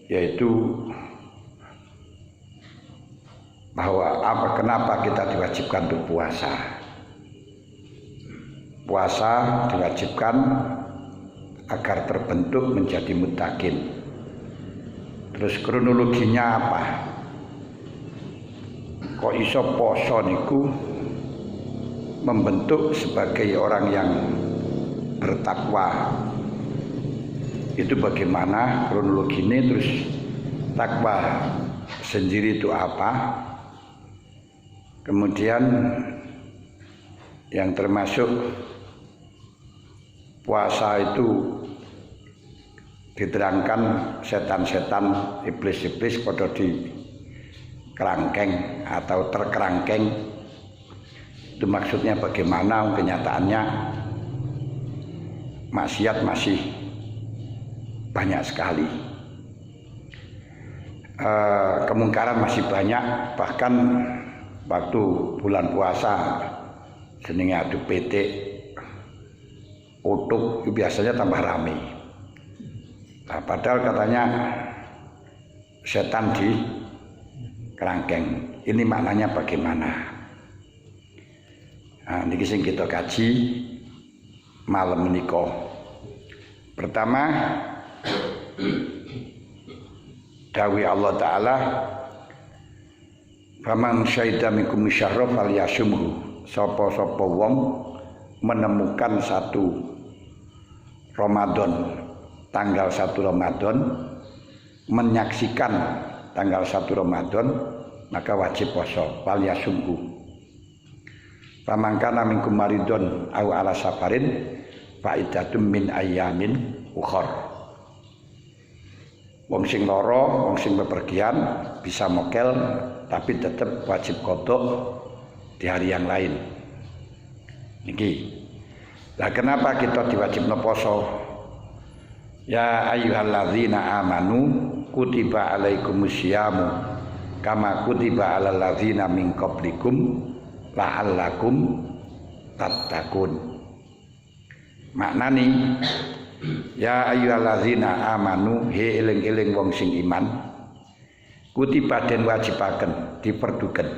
yaitu bahwa kenapa kita diwajibkan untuk puasa. Puasa diwajibkan agar terbentuk menjadi muttaqin. Terus kronologinya apa? Kok iso poso niku membentuk sebagai orang yang bertakwa? Itu bagaimana kronologinya? Terus takwa sendiri itu apa? Kemudian yang termasuk puasa itu diterangkan setan-setan, iblis-iblis pada di kerangkeng atau terkerangkeng. Itu maksudnya bagaimana? Kenyataannya maksiat masih banyak sekali, kemungkaran masih banyak. Bahkan waktu bulan puasa jenenge adu petik, utuk itu biasanya tambah rame. Nah, padahal katanya setan di kerangkeng. Ini maknanya bagaimana? Nah, niki sing kita kaji malam menika. Pertama, dawuh Allah Ta'ala, faman syahida minkum syahra falyasumhu. Sapa-sapa wong menemukan satu Ramadan, tanggal 1 Ramadan, menyaksikan tanggal 1 Ramadan, maka wajib poso, falyasumhu. Faman kana minkum maridun aw ala safarin fa iddatum min ayyamin ukhra. Wong sing lara, wong sing bepergian bisa mokel, tapi tetap wajib qadha di hari yang lain. Niki. Lah kenapa kita diwajibno poso? Ya ayyuhalladzina amanu kutiba alaikumusyamu kama kutiba alal ladzina min qablikum la'allakum tattaqun. Maknane ya ayyuhalladzina amanu, he eling-eling wong sing iman, kutiba den wajibaken, diperduken,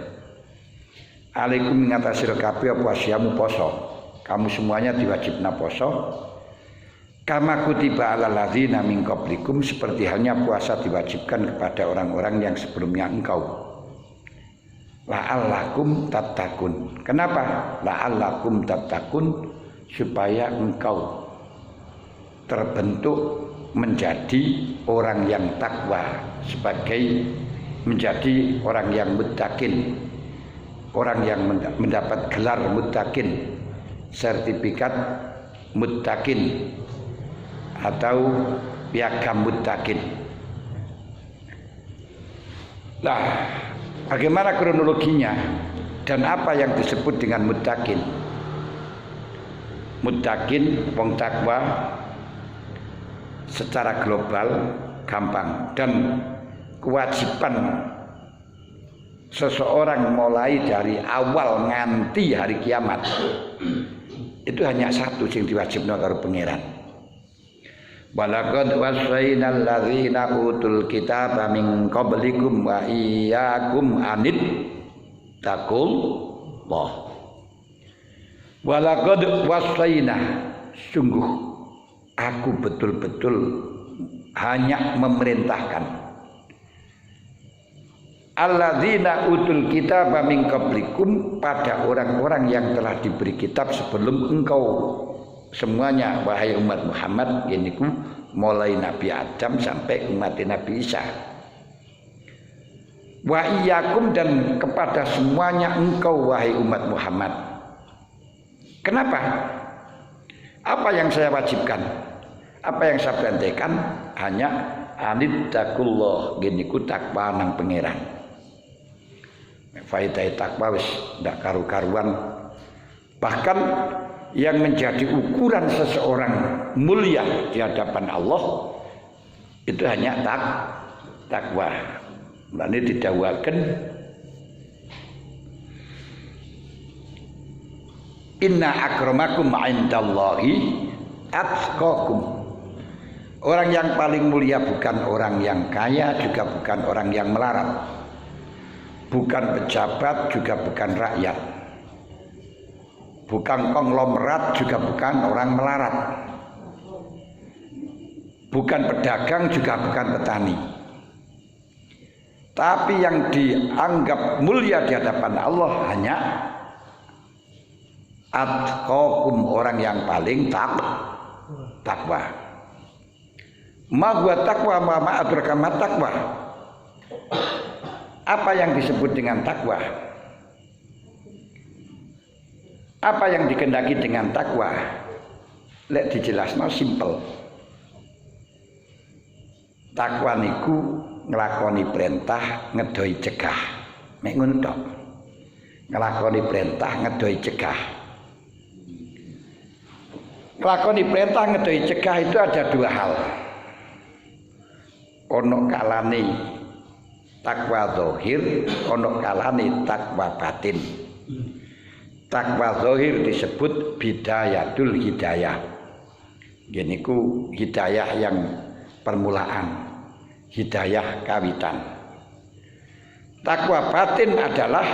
alaikum ngatasi kabeh apa syamu poso. Kamu semuanya diwajibna poso. Kama kutiba alal ladzina min qablikum, seperti halnya puasa diwajibkan kepada orang-orang yang sebelumnya engkau. La'allakum tattaqun. Kenapa? La'allakum tattaqun, supaya engkau terbentuk menjadi orang yang takwa, sebagai menjadi orang yang muttaqin, orang yang mendapat gelar muttaqin, sertifikat muttaqin atau piagam muttaqin. Lah, bagaimana kronologinya dan apa yang disebut dengan muttaqin? Muttaqin, wong takwa secara global gampang, dan kewajiban seseorang mulai dari awal nganti hari kiamat itu hanya satu sing diwajibno karo pangeran. Walaqad wasainal ladzina utul kitaba min qablikum wa iyyakum anit taqullah. Walaqad wasaina, sungguh aku betul-betul hanya memerintahkan alladzina utul kitaba min qablikum, pada orang-orang yang telah diberi kitab sebelum engkau semuanya, wahai umat Muhammad, yaitu mulai Nabi Adam sampai umat Nabi Isa. Wa iyyakum, dan kepada semuanya engkau wahai umat Muhammad. Kenapa? Apa yang saya wajibkan? Apa yang saya perintahkan? Hanya anittaqullah, geniku takwa nang pangeran. Faidah takwa wis ndak karu-karuan. Bahkan yang menjadi ukuran seseorang mulia di hadapan Allah itu hanya takwa. Ini didhawuhaken inna akramakum 'indallahi atqakum. Orang yang paling mulia bukan orang yang kaya, juga bukan orang yang melarat. Bukan pejabat, juga bukan rakyat. Bukan konglomerat, juga bukan orang melarat. Bukan pedagang, juga bukan petani. Tapi yang dianggap mulia di hadapan Allah hanya atqakum, orang yang paling takwa. Ma huwa taqwa ma adraka ma taqwa. Apa yang disebut dengan takwa? Apa yang dikehendaki dengan takwa? Lek dijelasno simpel. Takwa niku nglakoni perintah, ngedoi cegah. Mek ngono tok. Nglakoni perintah, ngedoi cegah. Nglakoni perintah, ngedoi cegah itu ada dua hal. Ono kalane takwa zahir, ono kalane takwa batin. Takwa zahir disebut bidayatul hidayah. Gini ku hidayah yang permulaan, hidayah kawitan. Takwa batin adalah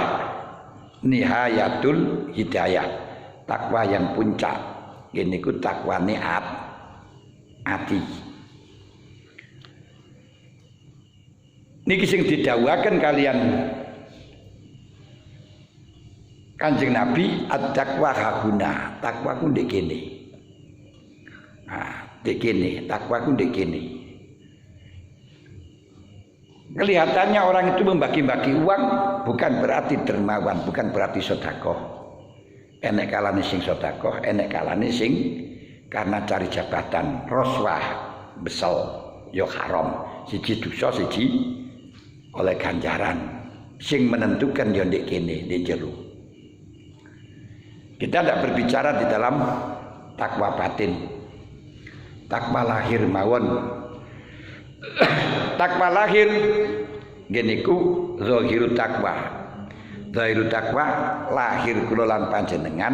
nihayatul hidayah, takwa yang puncak. Gini ku takwa niat ati. Niki sing didhawuhaken kalian Kanjeng Nabi, at-taqwa hahuna, takwa ku ndek kene. Nah, ndek kene, takwa ku ndek kene. Kelihatannya orang itu membagi-bagi uang bukan berarti dermawan, bukan berarti sedekah. Enek kalane sing sedekah, enek kalane sing karena cari jabatan, roswah, besel, yo haram, siji dosa, siji oleh ganjaran. Sing menentukan yo ndek kene, ndek jero. Kita tidak berbicara di dalam takwa batin, takwa lahir mawon. Takwa lahir geniku zahiru takwa. Zahiru takwa lahir kula lan panjenengan,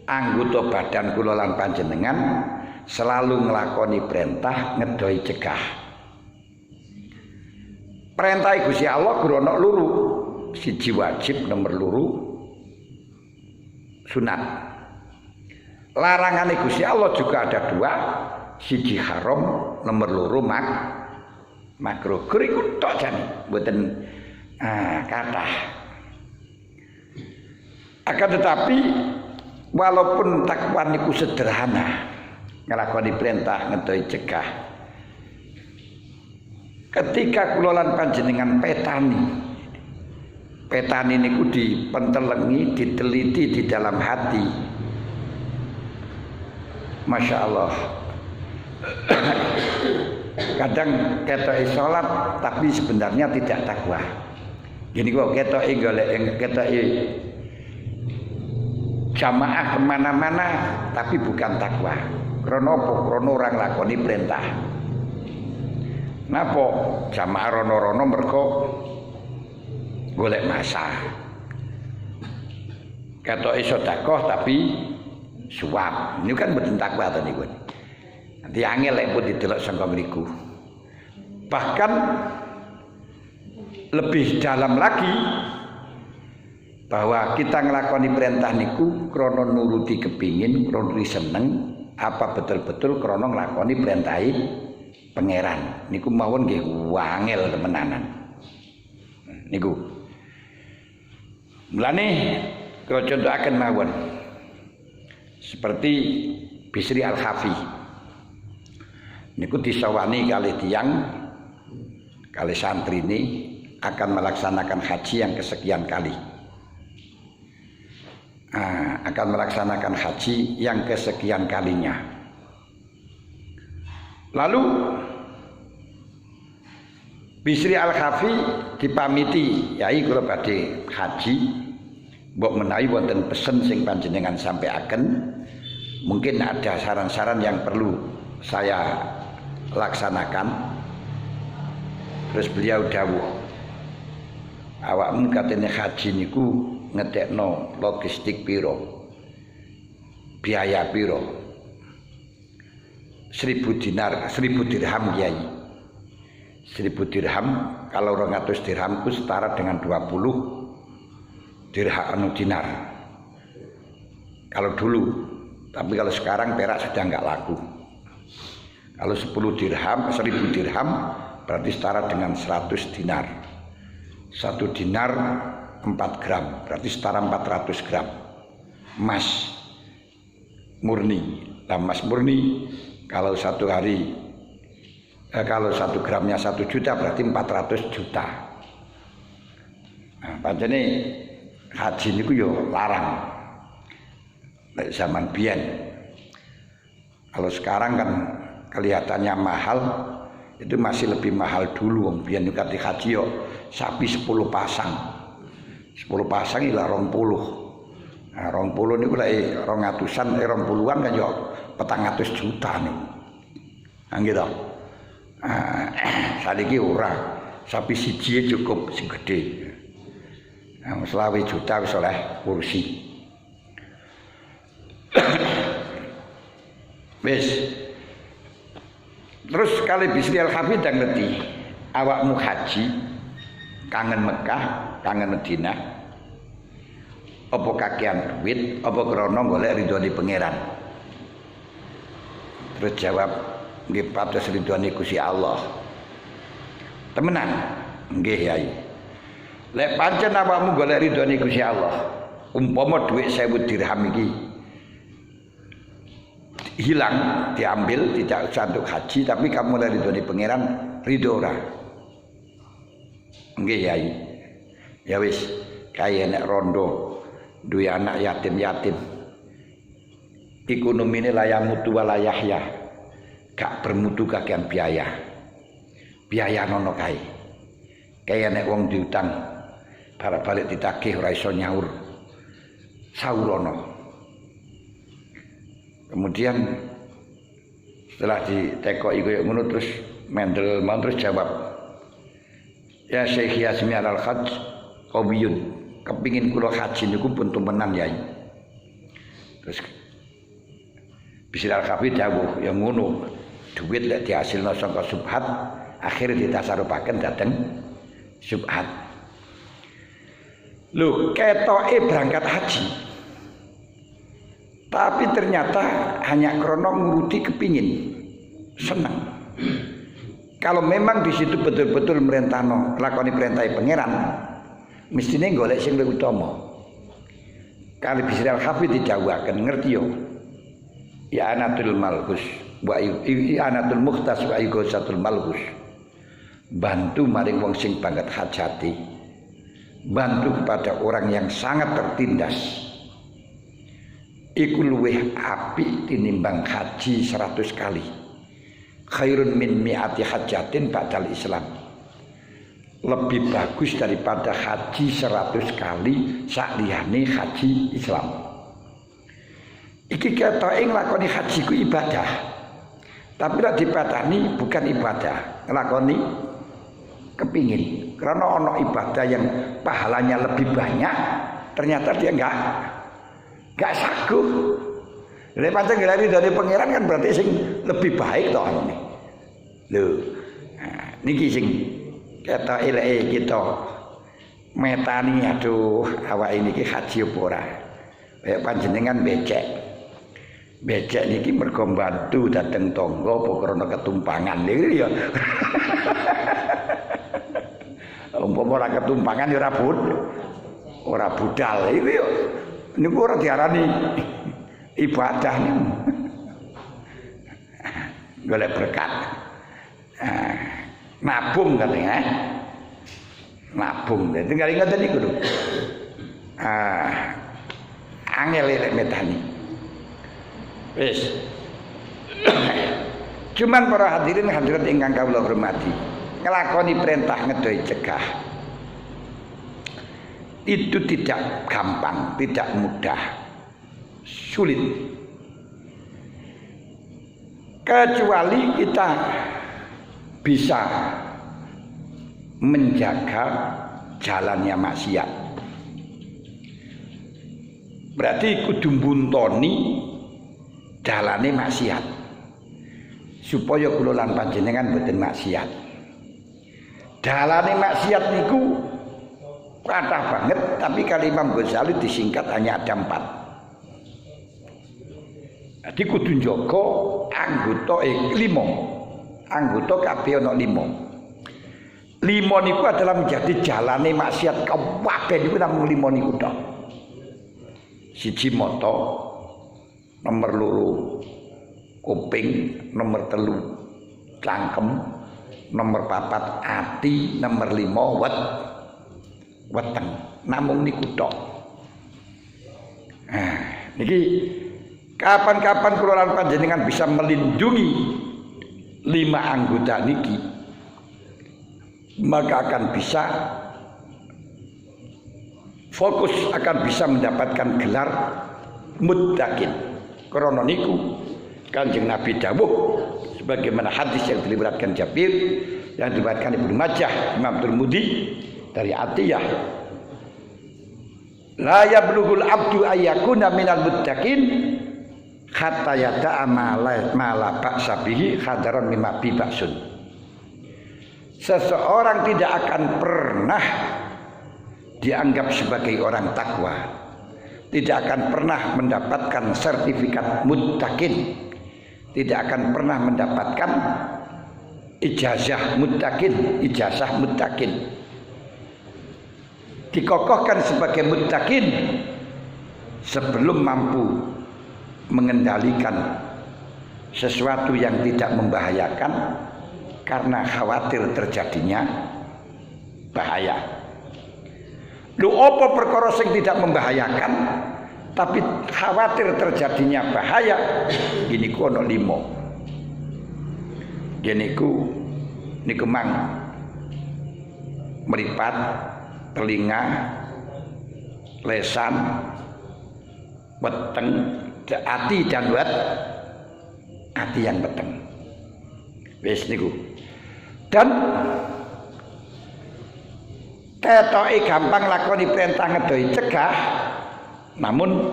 anggota badan kula lan panjenengan selalu nglakoni perintah, ngedoi cegah. Perintah Gusti Allah grono luru, siji wajib, nomor luru sunat. Larangan Gusti Allah juga ada dua, siji haram, nomor luru makruh. Kuriku tok jane mboten kathah. Akan tetapi walaupun takwa niku sederhana, nglakoni perintah, ngedoi cegah. Ketika kula lan panjenengan petani niku dipentelengi, diteliti di dalam hati. Masya Allah. Kadang ketoke salat tapi sebenarnya tidak takwa. Gini kok ketoke golek ketoke jamaah kemana-mana tapi bukan takwa. Krono apa? Krono orang lakoni perintah. Napa jamaah rono-rono mergo golek masa. Ketoke sedekah tapi suap. Ini kan mboten takwa to niku. Nanti angel lek pun didelok sangka mriku. Bahkan lebih dalam lagi bahwa kita nglakoni perintah niku krana nuruti kepingin, krana seneng, apa betul-betul krana nglakoni perintahe pangeran. Niku mawon nggih wangel temenanan. Niku. Mulane kula contohaken mawon. Seperti Bisri Al-Hafi. Niku disawani kali tiyang kali santri ini akan melaksanakan haji yang kesekian kali. Akan melaksanakan haji yang kesekian kalinya. Lalu Bisri Al-Hafi dipamiti, yai kula badhe haji, mbok menawi wonten pesen sing panjenengan sampaikan, mungkin ada saran-saran yang perlu saya laksanakan. Terus beliau dawuh, awakmu katene haji niku ngedekno logistik piro, biaya piro. 1000 dinar, 1000 dirham Kiai. 1000 dirham kalau 200 dirham itu setara dengan 20 dinar. Kalau dulu, tapi kalau sekarang perak sudah enggak laku. Kalau 10 dirham, 1000 dirham berarti setara dengan 100 dinar. 1 dinar 4 gram, berarti setara 400 gram emas murni. Nah, emas murni kalau 1 hari kalau 1 gramnya 1 juta berarti 400 juta. Nah, pancene haji niku yo larang. Nek zaman biyen. Kalau sekarang kan kelihatannya mahal, itu masih lebih mahal dulu. Wong biyen nek haji yo sapi 10 pasang. 10 pasang ila 20. Nah, 20 niku lek 200-an 20-an kan yo 400 juta nih. Nah gitu. Saiki ora. Sapi siji cukup sing gedhe. Nah, 20 juta wis oleh kursi. Wis. Terus kali Bisri Al-Hafidh dan ngerti awakmu haji kangen Mekah, kangen Madinah. Apa kakean duit, apa krana golek ridhone pangeran? Terus jawab, nggih pados ridhone Gusti Allah. Temenan? Nggih Yai. Lek pancen awakmu golek ridhone Gusti Allah, umpama duit 1000 dirham iki hilang, diambil, tidak usah untuk haji, tapi kamu dari ridhone pangeran, ridho ora? Nggih Yai. Ya wis, kaya nek rondo duwe anak yatim-yatim. Ekonomine layang mutu walayahya. Gak bermutu kakean biaya. Biaya nono kae. Kaya nek wong diutang balik ditagih ora iso nyaur. Saurono. Kemudian setelah ditekoki koyo ngono terus mendel mau terus jawab. Ya Syekh Yasmi al-Hajj qawiyun. Kepingin kula haji niku pun temenan Yai. Terus Bisri Al-Hafidh dawuh ya ngono. Duit lek dihasilno saka subhat akhir ditasarupaken dhateng subhat. Lho, ketoke berangkat haji. Tapi ternyata hanya krono nguruti kepingin, seneng. Kalau memang di situ betul-betul merentano lakoni perintah pangeran, mestine golek sing luwih utama. Kali Bisri Al-Hafidh dijawabkan ngerti yo. Ya anatul malhus wa anatul mukhtas wa igosatul malhus. Bantu maring wong sing banget hajati. Bantu kepada orang yang sangat tertindas. Iku luwih apik tinimbang haji 100 kali. Khairun min mi'ati hajatin ba'dal Islam. Lebih bagus daripada haji 100 kali sakliyane haji Islam. Iki ketoke nglakoni haji ku ibadah. Tapi lek dipatani bukan ibadah, nglakoni kepingin. Karena ono ibadah yang pahalanya lebih banyak, ternyata dia enggak saguh. Lek pancen gelari dari pangeran kan berarti sing lebih baik to ini. Lho. Nah, niki sing kata eleke kita metani aduh awake niki haji apa ora. Kayak panjenengan becek. Becek niki mergo bantu dateng tangga apa krana ketumpangan niki ya. Umpama ora ketumpangan ya ora budal iki yo. Niku ora diarani ibadah niku. Golek berkat. Nabung katanya. Nabung. Tinggal ingat niku lho. Angel lek metani. Wis. Cuman para hadirin hadirat ingkang kawula hormati, ngelakoni perintah ngedoi cegah itu tidak gampang, tidak mudah, sulit. Kecuali kita bisa menjaga jalannya maksiat. Berarti kudu mbuntoni jalane maksiat. supaya kula lan panjenengan boten maksiat. Dalane maksiat niku kathah banget, tapi kali Imam Ghazali disingkat hanya ada 4. Jadi kudu njaga anggota 5. Anggota kabeh ana 5. 5 niku adalah menjadi jalane maksiat kabeh niku namung 5 niku tok. 1 mata, nomor 2 kuping, nomor 3 cangkem, nomor 4 ati, nomor 5 weteng. Namung niku tok. Nah, niki kapan-kapan kula lan panjenengan bisa melindungi 5 anggota niki, maka akan bisa fokus, akan bisa mendapatkan gelar muttaqin. Krana niku Kanjeng Nabi dawuh sebagaimana hadis yang diriwayatkan Jabir, yang diriwayatkan Ibnu Majah, Imam Tirmidzi dari Atiyah, la yablughul abdu ayyakuna minal muttaqin hatta yada'a ma la ba'sa bihi hadaran mimma bi ba'sun. Seseorang tidak akan pernah dianggap sebagai orang takwa, tidak akan pernah mendapatkan sertifikat muttaqin, tidak akan pernah mendapatkan ijazah muttaqin. Dikokohkan sebagai muttaqin sebelum mampu mengendalikan sesuatu yang tidak membahayakan karena khawatir terjadinya bahaya. Lho apa perkara sing tidak membahayakan tapi khawatir terjadinya bahaya? Gini ku ana 5. Gini ku niku mang meripat, telinga, lesan, weteng, ati dan ati yang weteng. Wis niku. Dan ketoke gampang lakoni perintah ngedoi cegah, namun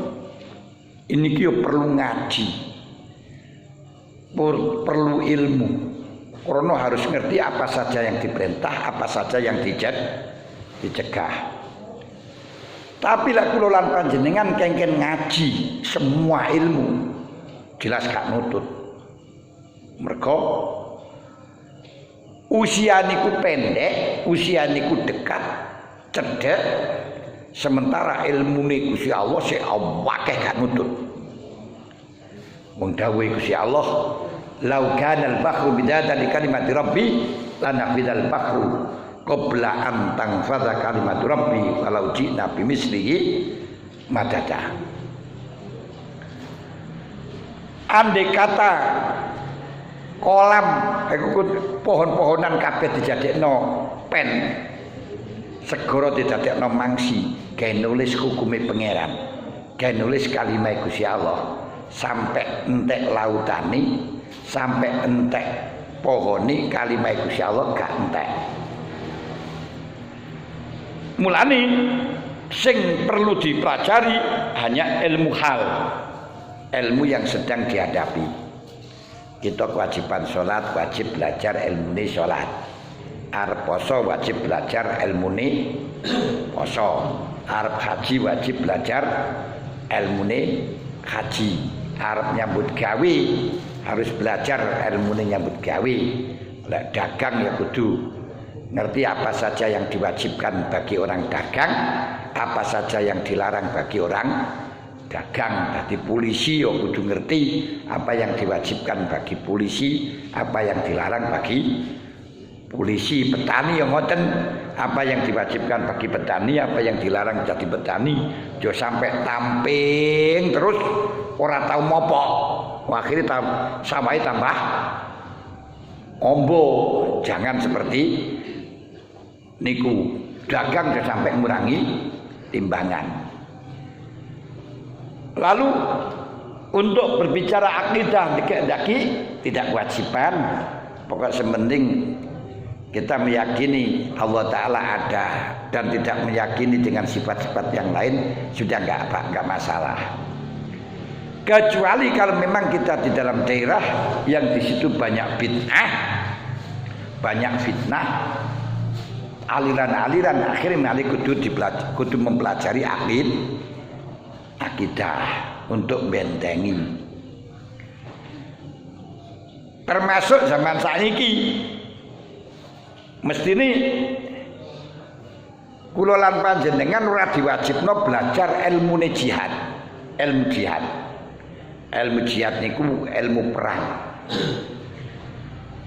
ini ki perlu ngaji, perlu ilmu. Karena harus ngerti apa saja yang diperintah, apa saja yang dicegah. Tapi lek kula lan panjenengan kengken ngaji semua ilmu, jelas gak nutut. Mergo usia niku pendek, usia niku dekat, cedek, sementara ilmu niku Gusti Allah sik akeh gak nutut. Wong dawuh Gusti Allah, "Lau kana al-bahru bidadan li kalimati rabbi lanafidal bahru qabla an tanfadha kalimatu rabbi walau ji'na bimislihi madada." Andai kata kolam pohon-pohonan kabeh dijadekno pen, segara didadekno mangsi, gawe nulis hukume pangeran, gawe nulis kalimah Gusti Allah, sampai entek lautane, sampai entek pohone kalimah Gusti Allah gak entek. Mulane sing perlu dipelajari hanya ilmu hal, ilmu yang sedang dihadapi. Kita kewajiban sholat, wajib belajar ilmune sholat. Arep poso wajib belajar ilmune poso. Arep haji wajib belajar ilmune haji. Arep nyambut gawe harus belajar ilmune nyambut gawe. Lek dagang ya kudu ngerti apa saja yang diwajibkan bagi orang dagang, apa saja yang dilarang bagi orang dagang. Jadi polisi ya kudu ngerti apa yang diwajibkan bagi polisi, apa yang dilarang bagi polisi. Petani yang ngoten, apa yang diwajibkan bagi petani, apa yang dilarang jadi petani. Jo sampai tamping terus ora tahu mopo, akhirnya sawai tambah ombo. Jangan seperti niku, dagang jo sampai mengurangi timbangan. Lalu untuk berbicara akidah dikehendaki tidak kewajiban, pokok sementing kita meyakini Allah Ta'ala ada dan tidak meyakini dengan sifat-sifat yang lain sudah enggak masalah. Kecuali kalau memang kita di dalam daerah yang di situ banyak bid'ah, banyak fitnah, aliran-aliran, akhirnya kudu mempelajari akidah untuk bentengi. Termasuk zaman saiki mestine kula lan panjenengan ora diwajibno belajar ilmu jihad. Ilmu jihad niku ilmu perang.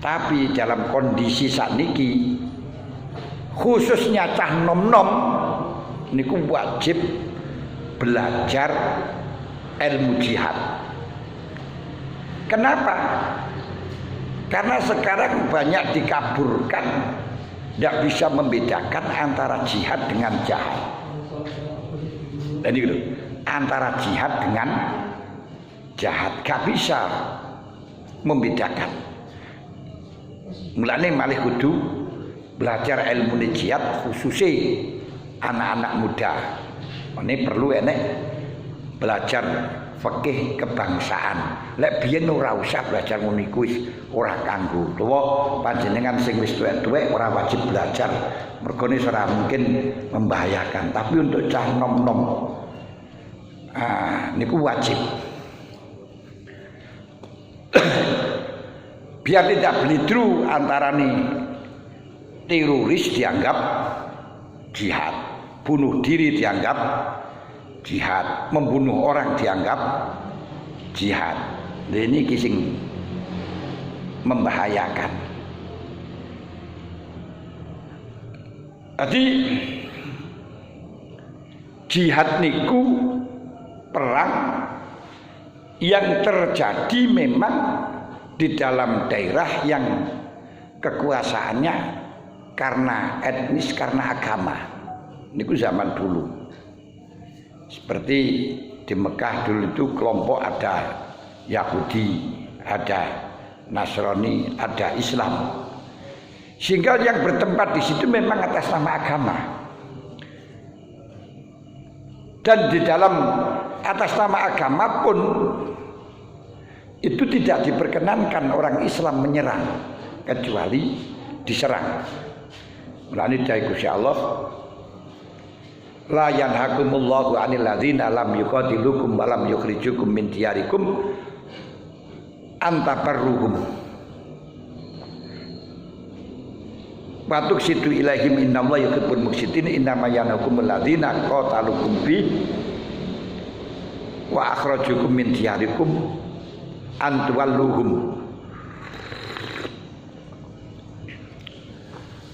Tapi dalam kondisi sakniki khususnya cah nom-nom niku wajib belajar ilmu jihad. Kenapa? Karena sekarang banyak dikaburkan, tidak bisa membedakan antara jihad dengan jahat. Jadi gitu, antara jihad dengan jahat gak bisa membedakan. Mulane malih kudu belajar ilmu jihad khususnya anak-anak muda. Ini perlu enek belajar fikih kebangsaan. Lek biyen ora usah belajar ngono iku wis ora kanggo. Tuwa panjenengan sing wis tuwek-tuwek ora wajib belajar. Mergo ora mungkin membahayakan. Tapi untuk cah nom-nom niku wajib. Biar tidak belidru antara nih teroris dianggap jihad, bunuh diri dianggap jihad, membunuh orang dianggap jihad. Ini kising membahayakan. Jadi jihad niku perang yang terjadi memang di dalam daerah yang kekuasaannya karena etnis, karena agama. Niku zaman dulu. Seperti di Mekah dulu itu kelompok ada Yahudi, ada Nasrani, ada Islam. Sehingga yang bertempat di situ memang atas nama agama. Dan di dalam atas nama agama pun itu tidak diperkenankan orang Islam menyerang kecuali diserang. Mulane dai Gusti Allah, la yanhakumullahu 'anil ladzina lam yuqatilukum wa lam yukhrijukum min diyarikum antabarruhum wa tuqsitu ilaihim innallaha yuhibbul muqsitin innama yanhakumul ladzina qatalukum bi wa akhrajukum min diyarikum antuwalluhum.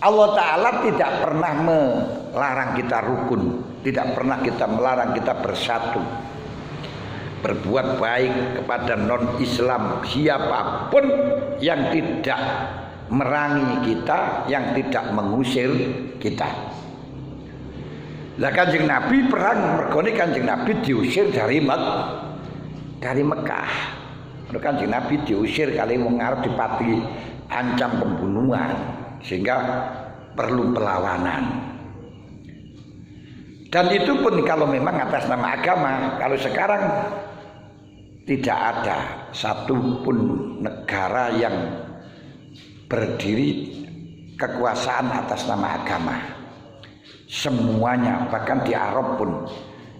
Allah Ta'ala tidak pernah melarang kita rukun, tidak pernah kita melarang kita bersatu, berbuat baik kepada non-Islam siapapun yang tidak merangi kita, yang tidak mengusir kita. Lah Kanjeng Nabi perang mergone Kanjeng Nabi diusir dari Mekah. Kanjeng Nabi diusir kali wong arep dipati ancam pembunuhan, sehingga perlu perlawanan. Dan itu pun kalau memang atas nama agama. Kalau sekarang tidak ada satupun negara yang berdiri kekuasaan atas nama agama. Semuanya, bahkan di Arab pun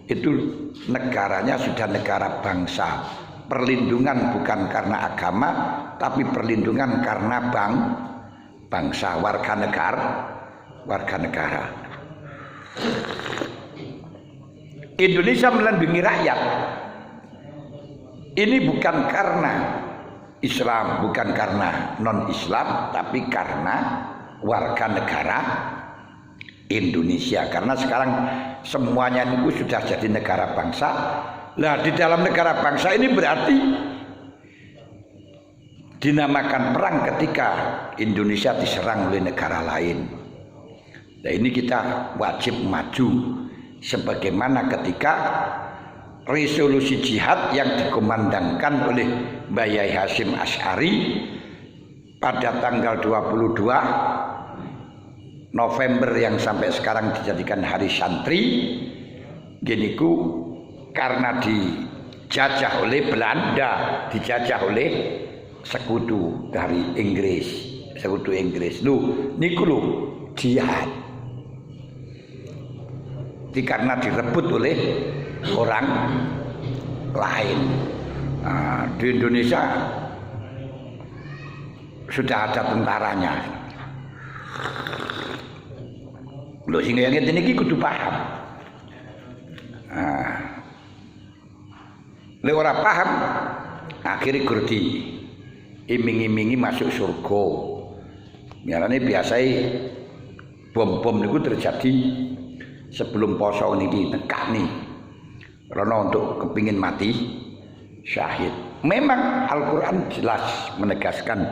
itu negaranya sudah negara bangsa. Perlindungan bukan karena agama, tapi perlindungan karena bangsa, warga negara. Indonesia melindungi rakyat. Ini bukan karena Islam, bukan karena non-Islam, tapi karena warga negara Indonesia. Karena sekarang semuanya itu sudah jadi negara bangsa. Nah, di dalam negara bangsa ini berarti dinamakan perang ketika Indonesia diserang oleh negara lain. Nah, ini kita wajib maju sebagaimana ketika resolusi jihad yang dikumandangkan oleh Mbah Yai Hasyim Asy'ari pada tanggal 22 November yang sampai sekarang dijadikan hari santri. Giniku karena di dijajah oleh Belanda, dijajah oleh sekutu dari Inggris, sekutu Inggris. Niku lho jihad. Karena direbut oleh orang lain. Nah, di Indonesia sudah ada tentaranya. Lho sing ngene iki kudu paham. Lek ora paham akhirnya gerdi iming-imingi masuk surga. Mialane biasanya bom-bom niku terjadi sebelum poso niki nekani. Karena untuk kepingin mati syahid. Memang Al-Qur'an jelas menegaskan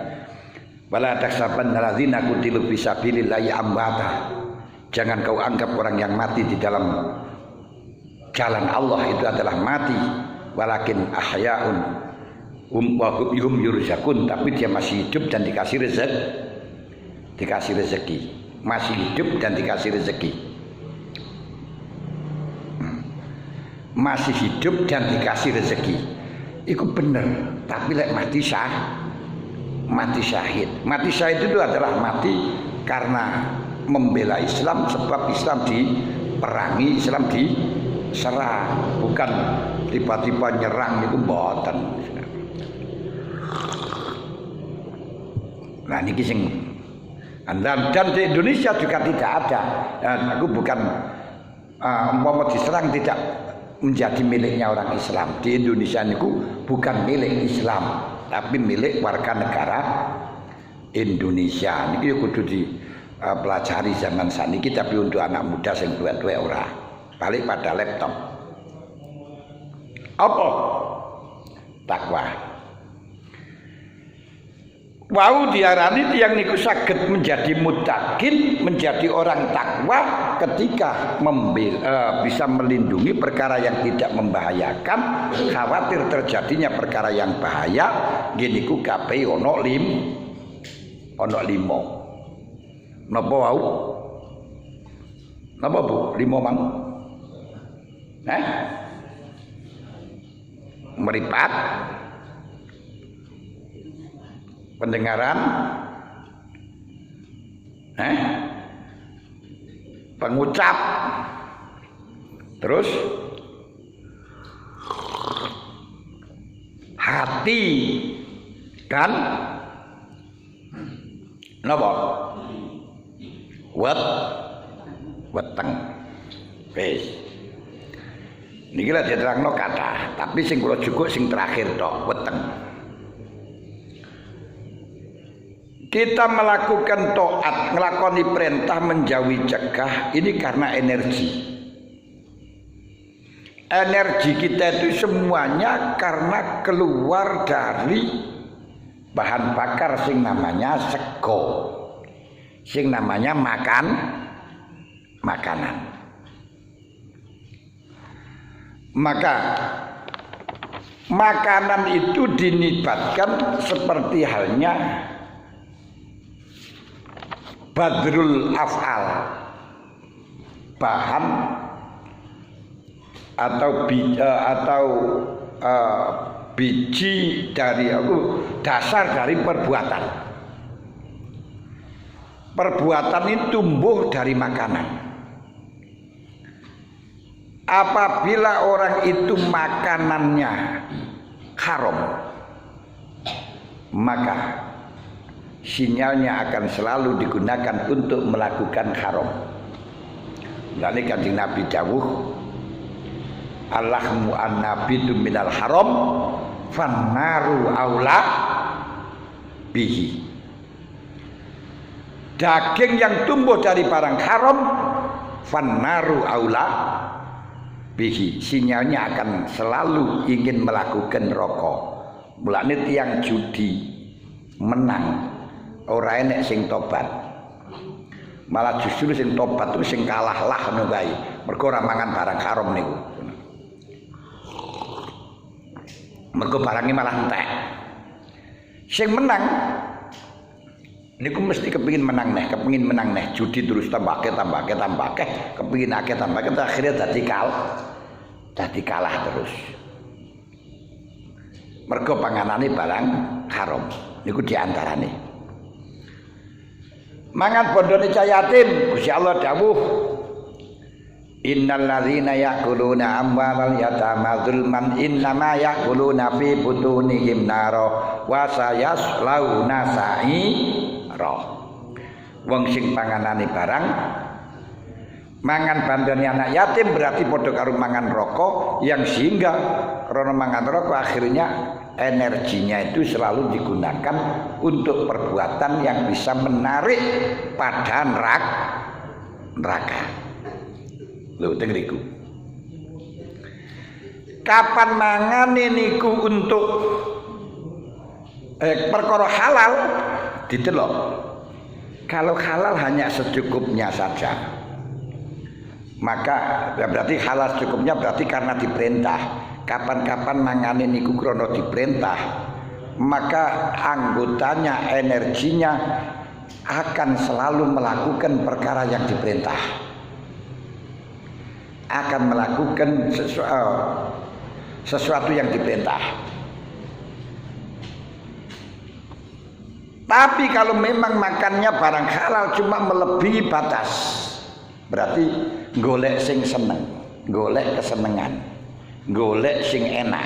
wala tahsabanna alladzina qutilu fisabilillahi amwata. Jangan kau anggap orang yang mati di dalam jalan Allah itu adalah mati, walakin ahya'un wa hum yurzaqun, tapi dia masih hidup dan dikasih rezeki. Masih hidup dan dikasih rezeki. Masih hidup dan dikasih rezeki. Itu benar, tapi lek mati syahid. Mati syahid itu adalah mati karena membela Islam, sebab Islam diperangi, Islam diserang, bukan tiba-tiba nyerang itu mboten. Nah niki sing dan di Indonesia juga tidak ada. Aku bukan umpama diserang tidak menjadi miliknya orang Islam. Di Indonesia niku bukan milik Islam, tapi milik warga negara Indonesia. Niki kudu dipelajari zaman saniki, tapi untuk anak muda sing tuwek-tuwek ora. Balik pada laptop. Apa? Takwa. Wau diarani tiyang niku saged menjadi muttaqin, menjadi orang takwa ketika bisa melindungi perkara yang tidak membahayakan, khawatir terjadinya perkara yang bahaya. Gini ku kabeh ono 5. Napa wau? Napa Bu? 5 mang? Meripat, pendengaran, pengucap, terus hati, kan? Napa? Weteng. Wis. Niki lak diterangno kathah, tapi sing kula jukuk sing terakhir tok, weteng. Kita melakukan taat, ngelakoni perintah, menjauhi cegah, ini karena energi. Energi kita itu semuanya karena keluar dari bahan bakar sing namanya sego, sing namanya makanan. Maka makanan itu dinibatkan seperti halnya badrul af'al, bahan atau biji dari dasar dari perbuatan. Perbuatan ini tumbuh dari makanan. Apabila orang itu makanannya haram, maka sinyalnya akan selalu digunakan untuk melakukan haram. Lalu Kanjeng Nabi dawuh, Allahumma an-nabitu minal haram fannaru aula bihi. Daging yang tumbuh dari barang haram, fannaru aula bihi, sinyalnya akan selalu ingin melakukan rokok. Mulane tiyang judi menang ora enek sing tobat, malah justru sing tobat itu sing kalah lah ngono kae, mergo ora mangan barang haram niku. Mergo barangnya malah entek. Sing menang niku mesti kepingin menang neh, judi terus tambah akeh, kepingin akeh tambah akeh, akhirnya dadi kalah terus. Mergo panganane barang haram. Niku diantarane. Mangan bondone cah yatim, Gusti Allah dawuh, innal ladzina ya'kuluna amwalal yatama dzulman innama ya'kuluna fi butunihim nara wa sayaslauna sa'ira. Wong sing panganane barang mangan bandane anak yatim berarti padha karo mangan rokok yang sehingga karena mangan rokok akhirnya energinya itu selalu digunakan untuk perbuatan yang bisa menarik pada neraka. Lho tengriku. Kapan mangane niku untuk perkara halal didelok. Kalau halal hanya secukupnya saja. Maka ya berarti halal cukupnya berarti karena diperintah. Kapan-kapan mangane niku krana diperintah, maka anggotanya, energinya akan selalu melakukan perkara yang diperintah. Akan melakukan sesuatu yang diperintah. Tapi kalau memang makannya barang halal cuma melebihi batas, berarti golek sing seneng, golek kesenengan, golek sing enak.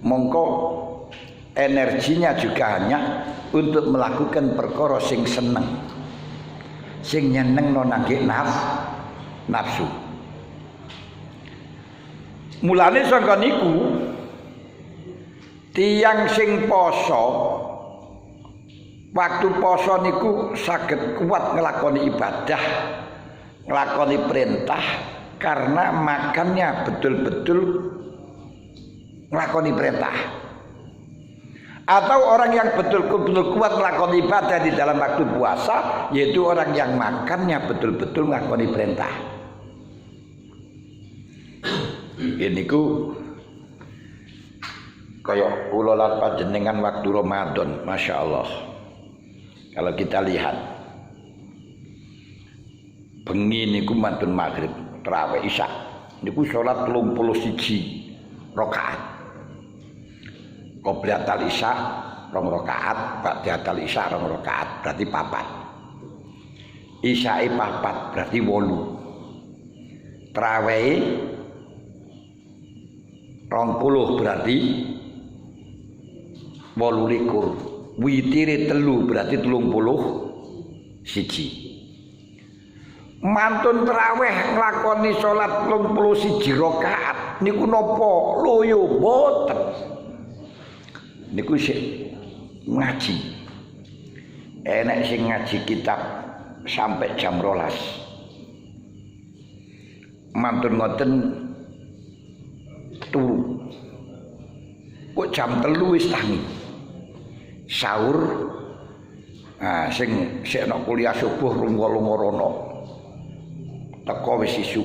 Mongko energinya juga hanya untuk melakukan perkara sing seneng, sing nyenengno nangge nafsu. Mulane saka niku tiyang sing poso waktu poso niku saged kuat nglakoni ibadah, nglakoni perintah karena makannya betul-betul nglakoni perintah. Atau orang yang betul-betul kuat nglakoni ibadah di dalam waktu puasa, yaitu orang yang makannya betul-betul nglakoni perintah. Ini ku kaya kula lan panjenengan waktu Ramadan, Masya Allah. Kalau kita lihat bengi niku mantun maghrib, tarawih isya niku salat 31 rakaat. Qobliyatul isya 2 rakaat, ba'datul isya 2 rakaat, berarti 4. Isyae 4 berarti 8. Tarawih 20 berarti 28. Witire 3 berarti 31. Mantun tarawih nglakoni salat 31 rakaat niku napa loyo boten. Niku sik ngaji. Enek sing ngaji kitab sampai jam 12. Mantun ngoten turu. Kok jam 3 wis tangi. Sahur. Nah, sing ana kuliah subuh lunga-lunga rono. Teko wis isuk.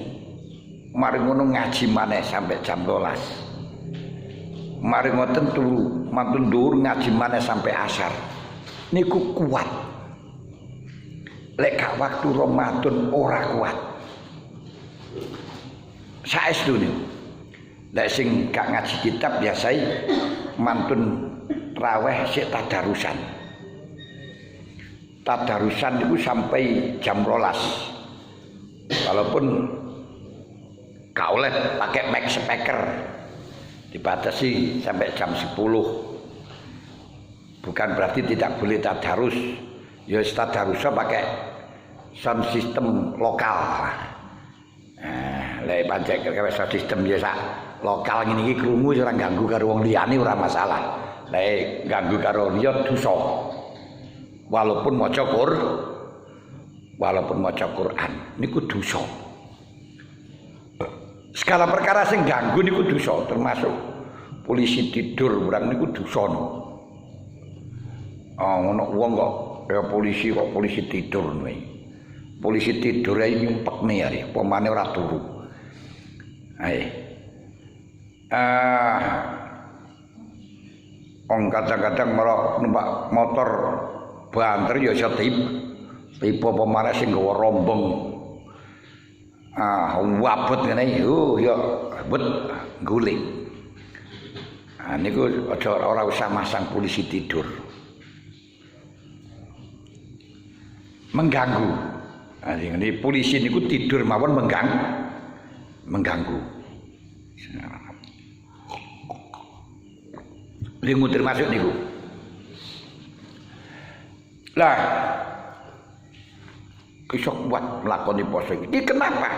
Mari ngono ngaji maneh sampai jam 12. Mari ngoten turu, mantun dhuwur ngaji maneh sampai asar. Niku kuat. Lek gak waktu Ramadan ora kuat. Saestu niku. Lek sing gak ngaji kitab biasai mantun raweh sik tadarusan. Tadarusan niku sampai jam 12. Walaupun gak oleh pakai mic speaker, dibatasi sampai jam 10. Bukan berarti tidak boleh tadarus. Ya tadarusnya pakai sound system lokal. Lek pancen kaya sound system ya sak lokal ngene iki krungu ora ganggu karo wong liyane ora masalah. Lek ganggu karo liya dosa. Walaupun maca Quran niku dosa. Segala perkara sing ganggu niku dosa, termasuk polisi tidur urang niku dosa. Ngono wong kok ya polisi tidur kuwi. Polisi tidur ae nyumpekne ari, pemane ora turu. Wong kadang-kadang malah numpak motor banter ya iso tipe pemane sing nggawa rombong. Wabut ngene ya wabut guling. niku aja ora usah masang polisi tidur. Mengganggu. Ini polisi niku tidur mawon mengganggu. Lingu termasuk niku. Lah iso kuat melakoni poso iki kenapa?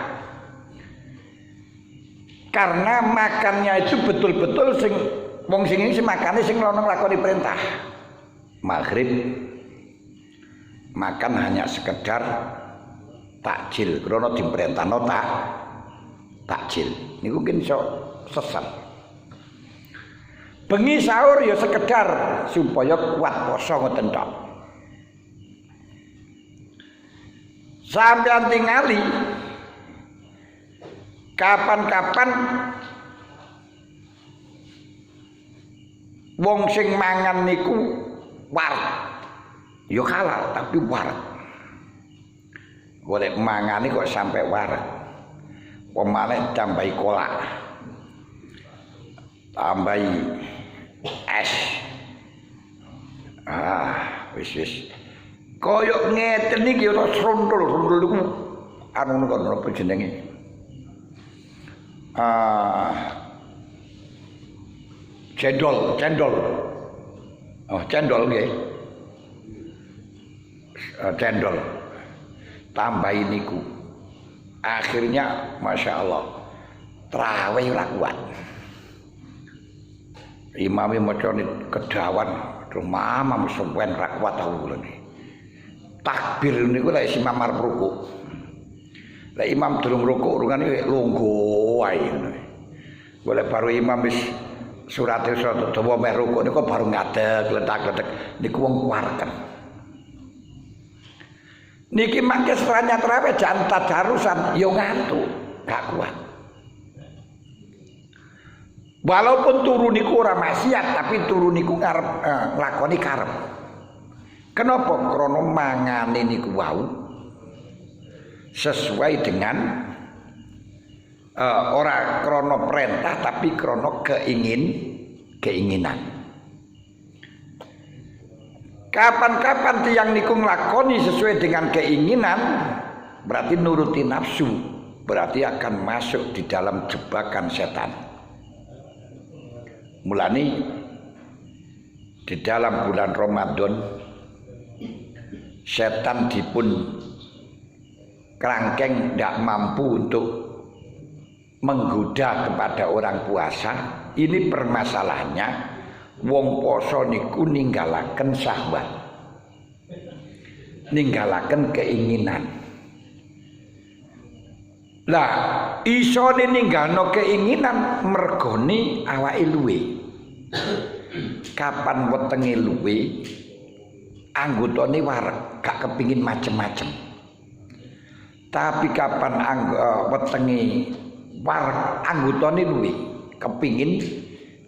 Karena makannya itu betul-betul sing wong sing iki makane sing lono nglakoni perintah. Maghrib makan hanya sekedar takjil krana diperintahno takjil. Niku mungkin iso sesat. Bengi sahur ya sekedar supaya kuat poso ngoten tok. Sampeyan tingali kapan-kapan wong sing mangan niku warak. Ya halal tapi warak. Golek mangane kok sampai warak. Pemane tambahi kolak. Tambahi es. Wis. Koyok ngeten iki ana srondol niku anu kok napa jenenge? Cendol. Oh, cendol nggih. Cendol. Tambahi niku. Akhirnya Masya Allah traweh ora kuat. Imame macane kedawan, terus mamam sampean ra kuat tau kula niki. Takbir niku lek imam arep rukuk. Lek imam durung rukuk rungane lungguh wae ngono. Golek baru imam wis surate dawa meh rukuk niku baru ngadeg letak-letak niku wong kuwarken. Niki mangke seranya traweh jan tadarusan ya ngantuk, gak kuat. Walaupun turu niku ora maksiat tapi turu niku ngarep nglakoni karep. Kenapa? Krana mangane niku wau sesuai dengan ora krana perintah tapi krana keinginan. Kapan-kapan tiyang niku nglakoni sesuai dengan keinginan berarti nuruti nafsu, berarti akan masuk di dalam jebakan setan. Mulane di dalam bulan Ramadan setan dipun kerangkeng tidak mampu untuk menggoda kepada orang puasa. Ini permasalahannya wong poso niku ninggalaken syahwat, ninggalaken keinginan. Lah isone ninggalno keinginan mergone awake luwe. Kapan wetenge luwe anggotane wareg gak kepingin macem-macem. Tapi kapan wetenge wareg anggotane luwe kepingin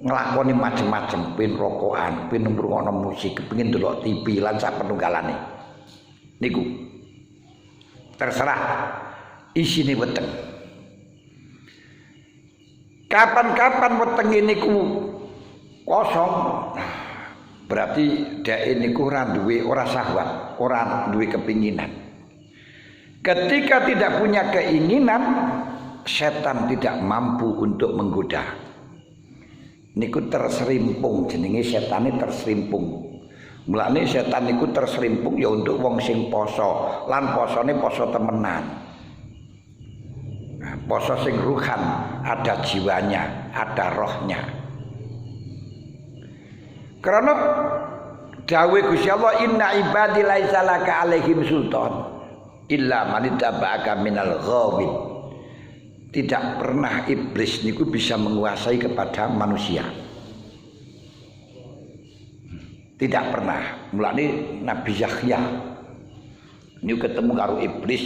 nglakoni macem-macem, pin rokokan, pin ngrungokno musik, kepingin delok TV lan sak penunggalane. Niku terserah isine weteng. Kapan-kapan wetenge niku kosong berarti dhek niku ora duwe ora syahwat, ora duwe kepinginan. Ketika tidak punya keinginan, setan tidak mampu untuk menggoda. Niku terserimpung, jenenge setane terserimpung. Mulane setan niku terserimpung ya untuk wong sing poso, lan posone poso temenan. Nah, poso sing ruhan, ada jiwanya, ada rohnya. Karena dawuh Gusti Allah, inna ibadi laisa laka alaihim sultan illa man ittaba'aka minal ghawin. Tidak pernah iblis niku bisa menguasai kepada manusia. Tidak pernah. Mulane Nabi Yahya niku ketemu karo iblis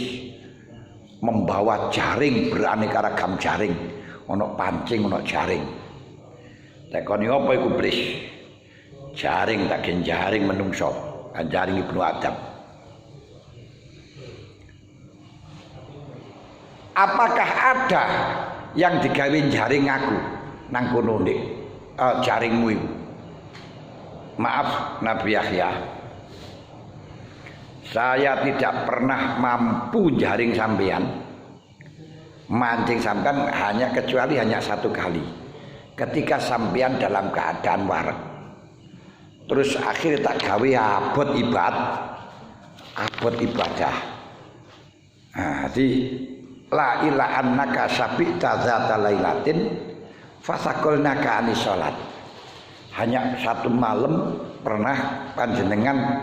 membawa jaring beraneka ragam jaring, ana pancing, ana jaring. Tekoni apa iku iblis? Jaring tak jaring menungso, jaring Ibnu Adam. Apakah ada yang digawe jaring aku nang kono nek jaringmu itu. Maaf Nabi Yahya, saya tidak pernah mampu jaring sampean, mancing sampean kecuali hanya satu kali, ketika sampean dalam keadaan warak. Terus akhirnya tak gawe abot ibadah. Nah, jadi la ilaha annaka sabita dzata lailatin fasakolnaka anis sholat. Hanya satu malam pernah panjenengan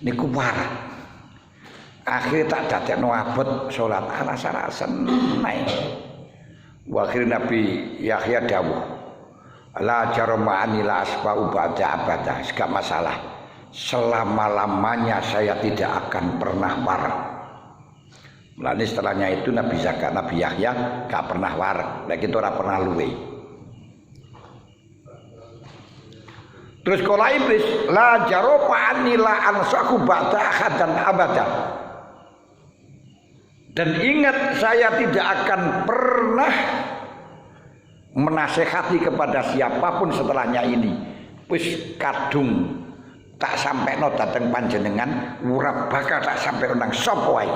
niku warak. Akhirnya tak dadekno abot salat alasan naik. Wakil Nabi Yahya dawuh, la jarma'ani la asba'u ba'da abadah. Enggak masalah. Selama-lamanya saya tidak akan pernah warak. Mulane setelahnya itu Nabi Yahya enggak pernah warak. Lek kita ora pernah luwe. Terus kala iblis la jarofa anni la ansahu ba'da ahadan abada. Dan ingat saya tidak akan pernah menasehati kepada siapapun setelahnya ini. Wis kadung tak sampai no dateng panjenengan, ora bakal tak sampai nang sapa wae.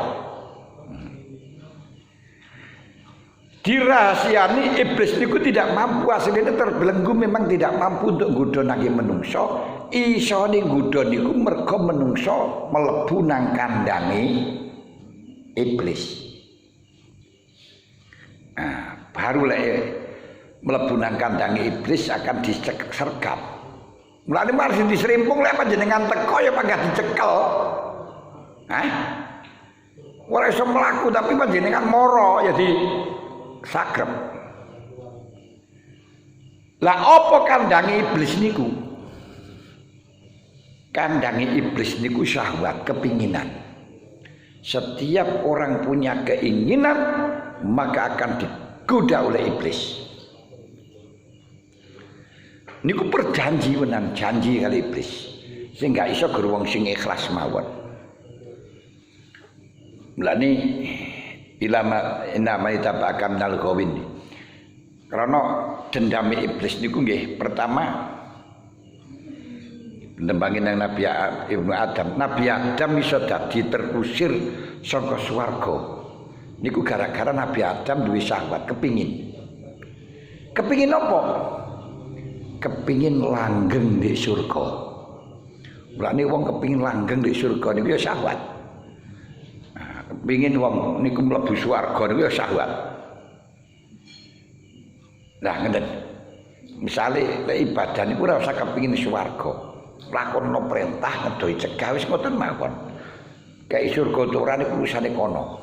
Dirahasiani iblis niku tidak mampu, asline terbelenggu memang tidak mampu untuk nggodhonake menungso. Isone nggodhon niku mergo menungso mlebu nang kandange iblis. Nah, baru lek mlebu nang kandange iblis akan disergap. Mulane mari diserimpung lek panjenengan teko ya pangkat dicekel. Hah? Ora iso mlaku tapi panjenengan moro ya di sagrep. Lah apa kandange iblis niku? Kandange iblis niku syahwat, kepinginan. Setiap orang punya keinginan maka akan digoda oleh iblis. Niku perjanji menan janji kali iblis. Sehingga iso wong sing ikhlas mawon. Mulane ilama nama itabaka minal ghawin. Karena dendam iblis niku nggih pertama nembangin nang Nabi Ibnu Adam. Nabi Adam iso dadi terusir saka swarga. Niku gara-gara Nabi Adam duwe syahwat, kepingin. Kepingin apa? Kepingin langgeng di surga. Mulane wong kepingin langgeng di surga niku ya syahwat. Pingin wong niku mlebu swarga niku ya syahwat. Nah ngeten. Misale lek ibadah niku ora usah kepingin swarga. Lakonno perintah ngedoi cegah wis ngoten mawon. Kae surga ora niku urusane kono.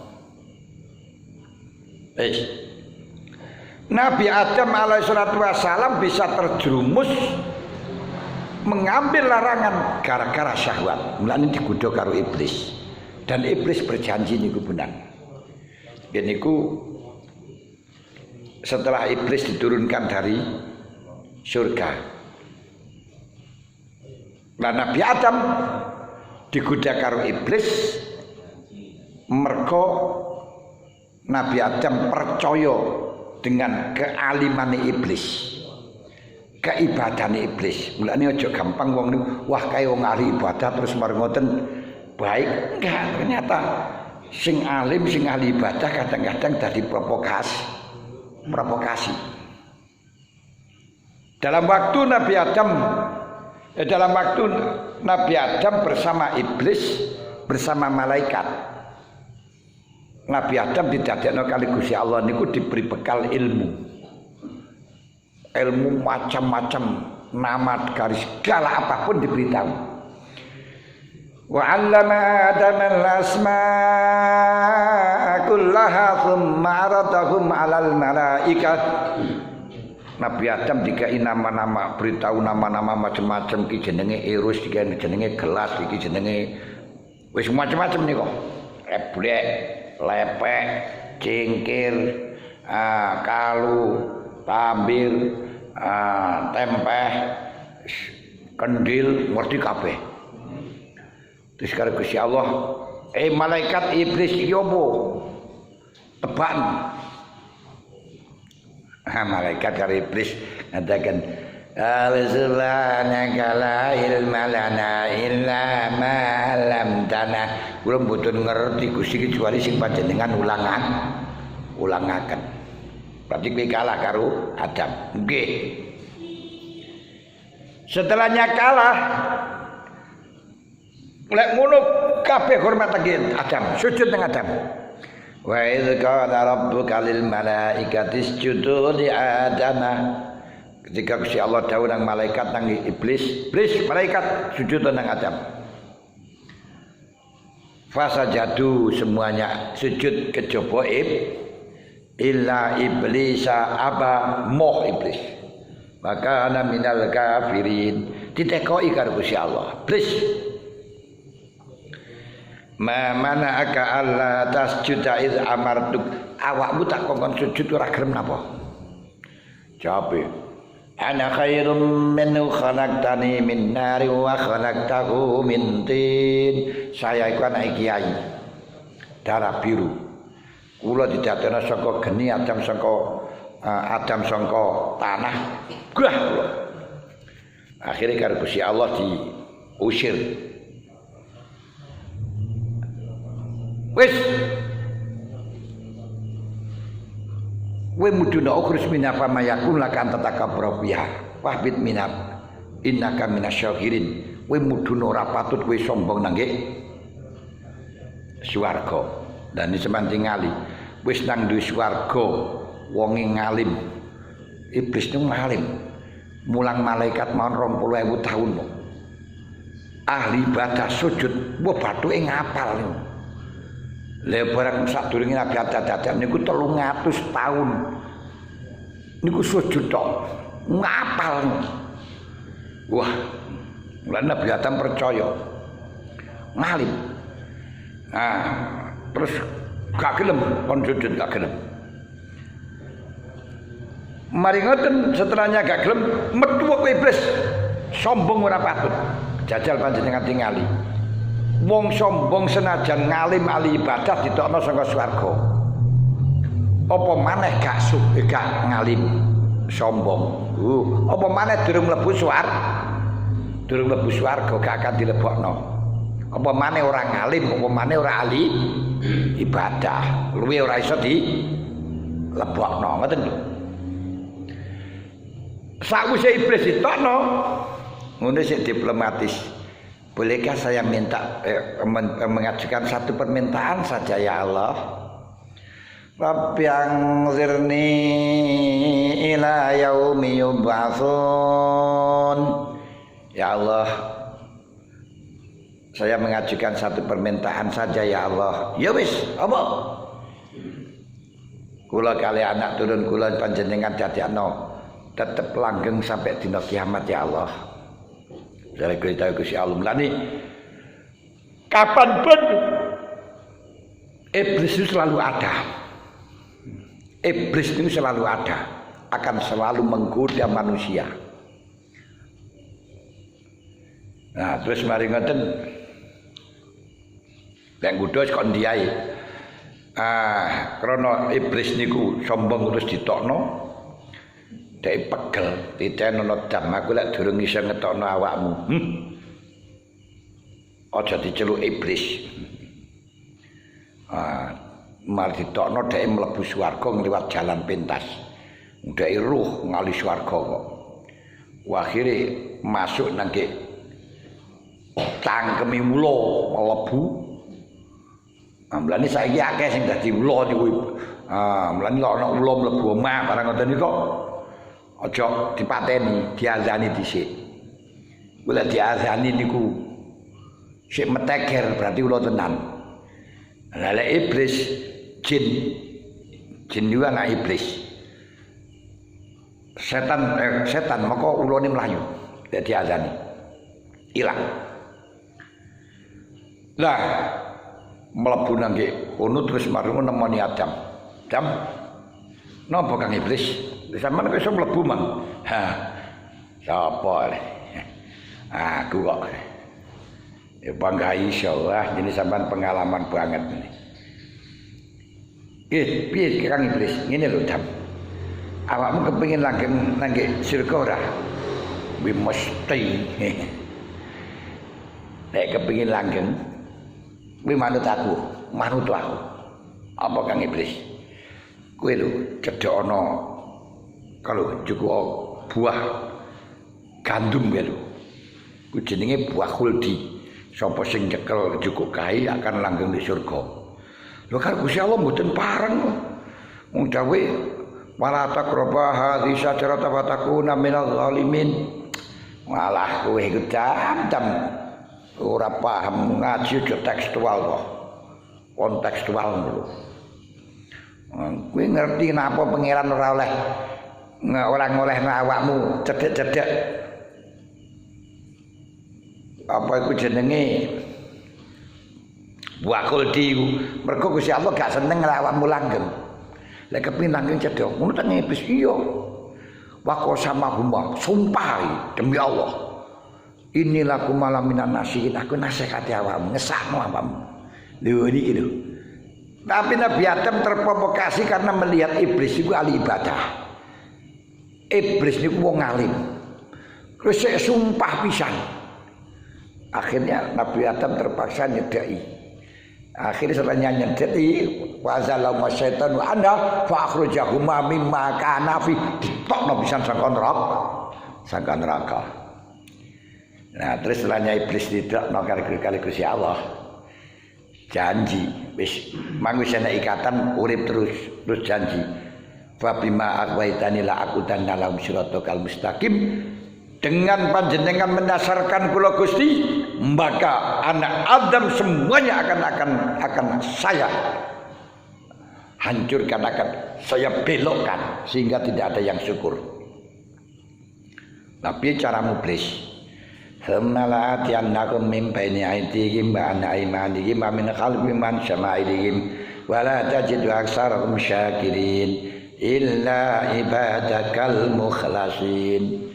Nabi Adam alaihi salatu wassalam bisa terjerumus mengambil larangan gara-gara syahwat. Mulane digodha karo iblis. Dan iblis berjanji niku benar. Ya niku setelah iblis diturunkan dari surga. Nah Nabi Adam digoda karo iblis mergo Nabi Adam percaya dengan kealimane iblis, keibadane iblis. Mulane aja gampang wong niku wah kaya wong ahli ibadah terus mar ngoten baik, enggak, ternyata sing alim, sing ahli ibadah kadang-kadang dadi provokasi. Dalam waktu Nabi Adam bersama iblis, bersama malaikat. Nabi Adam didadekno kali Gusti Allah niku diberi bekal ilmu. Ilmu macam-macam, nama garis segala apapun diberitahu. Wa 'allama Adama al-asma'a kullaha thumma 'aradahum 'alal malaikat. Nabi Adam dikai nama-nama, beritahu nama-nama macam-macam, iki jenenge Eros, iki jenenge gelas, iki jenenge wis macam-macam niku. Eblek, lepek, cingkir, kalu, tambir, tempeh, kendil, ngerti kabeh. Terus karo Gusti Allah, malaikat iblis iki opo? Tebakan. Malaikat karo iblis ngatakan, Subhanaka la ilma lana illa ma 'allamtana. Kula mboten ngerti Gusti kecuali sing panjenengan ulangaken. Berarti kowe kalah karo Adam. Nggih. Setelahnya kalah, lek ngono kabeh hormat Adam, sujud nang Adam. Wa idz qala rabbuka lil malaikati isjudu li Adama. Ketika Gusti Allah dawuh nang malaikat nang iblis, malaikat sujud nang Adam. Fasajadu semuanya sujud kejaba illa iblisa aba moh iblis. Maka ana minal kafirin ditekoki karo Gusti Allah. Iblis. Ma mana'aka alla tasjuda iz amartuk. Awakmu tak kongkon sujud ora gelem napa? Jawabe. Ana khairum minhu khalaqtani min nari wa khalaqtahu min tin. Saya iku anak kiai. Darah biru. Kula didadekno saka geni Adam saka tanah. Gah kula. Akhire karo Gusti Allah diusir. Wis we muduna ukhrus minna fama yakun lakan tatakabbara fiha wahbit minna innaka minasyakirin. We muduna ora patut kowe sombong nang swarga. Dan semanting ngali wis nang duwe swarga wonge ngalim. Iblis niku ngalim. Mulang malaikat mawon 20.000 tahun. Ahli ibadah sujud mbok bathuke ngapal niku. Lha barang sadurunge Nabi Adam niku 300 tahun. Niku sujud tok. Ngapal. Wah. Lan Nabi Adam percaya. Ngalim. Nah, terus gak gelem kon sujud gak gelem. Mari ngoten setelahnya gak gelem metu kowe iblis. Sombong ora patut. Jajal panjenengan tingali. Wong sombong senajan ngalim ahli ibadah ditokno saka swarga. Apa maneh gak ngalim sombong. Apa maneh durung mlebu swarga gak akan dilebokno. Apa maneh ora ngalim, apa maneh ora ahli ibadah, luwih ora iso dilebokno, ngoten lho. Sakwise iblis ditokno, ngono sik diplomatis. Bolehkah saya minta mengajukan satu permintaan saja ya Allah? Rabbi anzirni ila yaumi yub'atsun. Ya Allah, saya mengajukan satu permintaan saja ya Allah. Ya wis, apa? Kula kali anak turun kula panjenengan dadekno tetep langgeng sampai dina kiamat ya Allah. Dari kita Gusti Allah melani kapanpun iblis itu selalu ada. Iblis itu selalu ada, akan selalu menggoda manusia. Nah, terus mari ngoten lek nggodha kok ndiyai. Krana iblis niku sombong terus ditokno. Dek pegel, titenono dam aku lek durung iso ngetokno awakmu. Aja diceluk iblis. Mari ditokno dek mlebu swarga ngliwat jalan pintas. Dek ruh ngali swarga kok. Akhire masuk nang cangkeme mula mlebu. Mlane saiki akeh sing dadi ula niku. Mlane ana ula mlebu omah barang ngoten niku. Aja dipateni, diazani dhisik. Kula diazani niku sik meteger berarti kula tenan. Lah lek iblis jin niku anak iblis. Setan maka ulane mlayu lek diazani. Ilang. Lah mlebu nang kono terus marung nemoni Adam. Adam, napa Kang Iblis? Sampeyan kok iso mlebu mang. Sapa? Aku kok. Ya bangga iso lah, jadi sampean pengalaman banget ini. Piye Kang Iblis? Ngene lho, Dam. Awakmu kepengin langgeng nang surga ora? kuwi mesti. Nek kepengin langgeng, kuwi manut aku. Apa Kang Iblis? Kuwi lho cedhek ana kalau cukup buah gandum kuwi lho. Kuwi jenenge buah khuldi. Sapa sing nyekel cukup kae akan langgeng di surga. Lho kan Gusti Allah mboten pareng kok. Wong dawuh wala taqrabu hadhihi syajarata wa takuna minal zalimin. Walah kowe iku jam ora paham ngaji yo tekstual kok. Kontekstual lho. Kowe ngerti napa pangeran ora ngolehno awakmu cedhek-cedhek. Apa iku jenenge buah khuldi iku. Mergo Gusti Allah gak seneng awakmu langgeng. Lek kepengin langgeng cedhek, ngono tak ngibis iya. Wa qasamahuma, sumpah demi Allah. Inilah kumala minan nasihin, aku nasihati awakmu, ngesahno awakmu. Lho iki lho. Tapi Nabi Adam terprovokasi karena melihat iblis itu ahli ibadah. Iblis niku wong alim. Terus sumpah pisan. Akhirnya Nabi Adam terpaksa nyedai. Akhirnya setelahnya nyedai, wazalau masyaitan wa anda fa akhrajahuma mimma kana fi, ditokno pisan saka neraka. Nah, terus setelahnya iblis ditokno kali Gusti Allah. Janji wis mangusane ikatan urip terus janji. Fa bima aghwaitani la aqudanna lahum siratal mustaqim. Dengan panjenengan mendasarkan kula Gusti, maka anak Adam semuanya akan saya hancurkan, akan saya belokkan sehingga tidak ada yang syukur. Tapi cara mublis Semala atiyannakum min baini aydihim wa an aymanihim wa min khalfihim man syama'ilihim wa la tajidu aktsarahum syakirin illa ibadakal mukhlasin.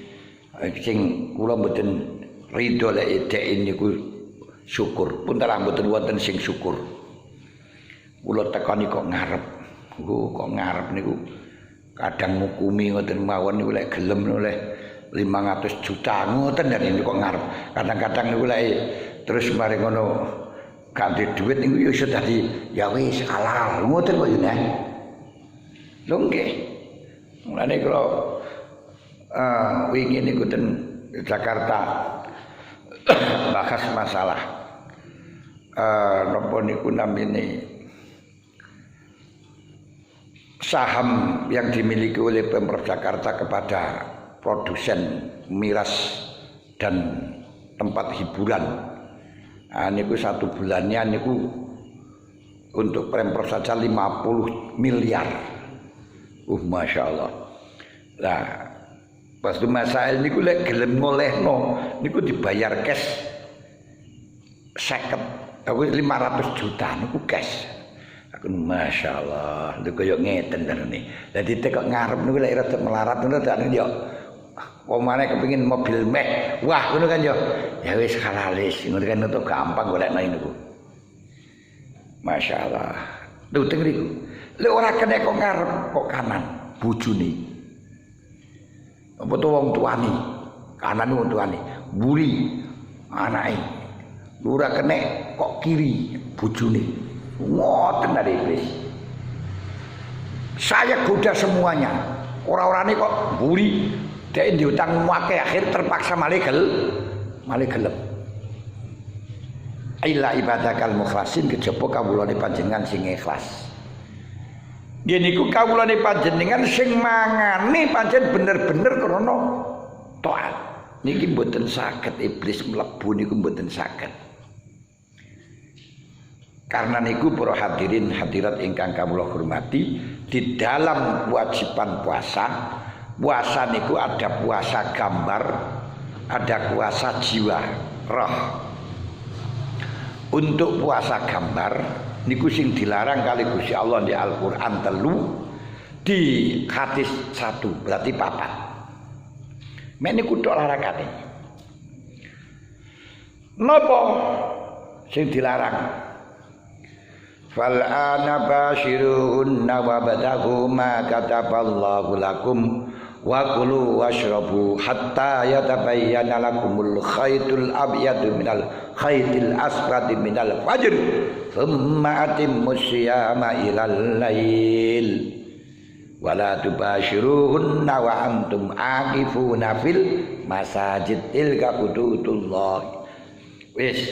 Sing kula mboten ridho lek dhek niku syukur. Pun terang mboten wonten sing syukur. Kula tekani kok ngarep. Kok ngarep niku kadang ngukumi ngoten mawon niku lek gelem oleh 500 juta ngoten niku kok ngarep. Kadang-kadang niku lek terus mari ngono ganti duit niku ya iso dadi ya wis halal ngoten kok ya. Lho nggih. Mulane kula wingi niku ten Jakarta bahas masalah napa niku namine saham yang dimiliki oleh Pemprov Jakarta kepada produsen miras dan tempat hiburan. Nah, niku 1 bulannya niku untuk Pemprov saja 50 miliar. Masya Allah. Nah, pas masail niku lek gelem ngolehno niku dibayar cash 500 juta niku cash. Aku Masya Allah, lho koyo ngeten terane. Dadi tek kok ngarep niku lek rada melarat ngono tak yo. Omane kepengin mobil meh. Wah, ngono kan yo. Ya wis halalis, ngono kan untuk gampang golekno niku. Masya Allah. Lho teng riku. Lek ora kena kok ngarep kok kanan bojone. Apa to wong tuane? Kanan wong tuane. Mburi anake. Ora kena kok kiri bojone. Ngoten dari iblis. Saya goda semuanya. Orang-orang ini kok mburi. Dia diutang akeh akhir terpaksa malih gelem. Illa ibadakal mukhlasin kejaba kawulane panjenengan sing ikhlas. Nggih niku kawulane panjenengan sing mangane pancen bener-bener krana taat. Niki mboten saged iblis mlebu niku mboten saged. Karena niku para hadirin hadirat ingkang kawula hormati, di dalam kewajiban puasa niku ada puasa gambar, ada puasa jiwa, roh. Untuk puasa gambar niku sing dilarang kali Gusti Allah di Al-Qur'an 3, di hadis 1, berarti 4. Mek niku tok larangane. Napa sing dilarang? Fal ana bashiruhunna wa badaghu ma kataballahu lakum wa kulu washrabu hatta yatabayyana lakumul khaytul abyadu minal khaytil aswadi minal fajr thumma atimmus siyama ilal lail wala tubashiruhunna wa antum aqifuna fil masajid tilka hududullah. Wis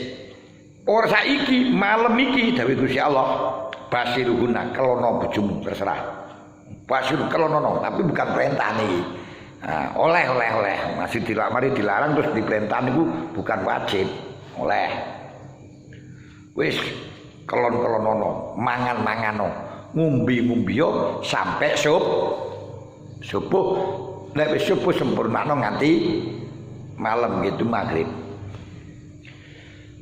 ora saiki malam iki dawuh Gusti Allah basiruhunna kelono bojomu terserah. Pasir kelono tapi bukan perintah nih. Nah, oleh masih dilarang terus diperintah niku bukan wajib. Oleh. Wis kelon-kelonono, mangan-mangano, ngumbi-ngumbio sampai subuh. Nek wis subuh sempurnano nganti malam gitu maghrib.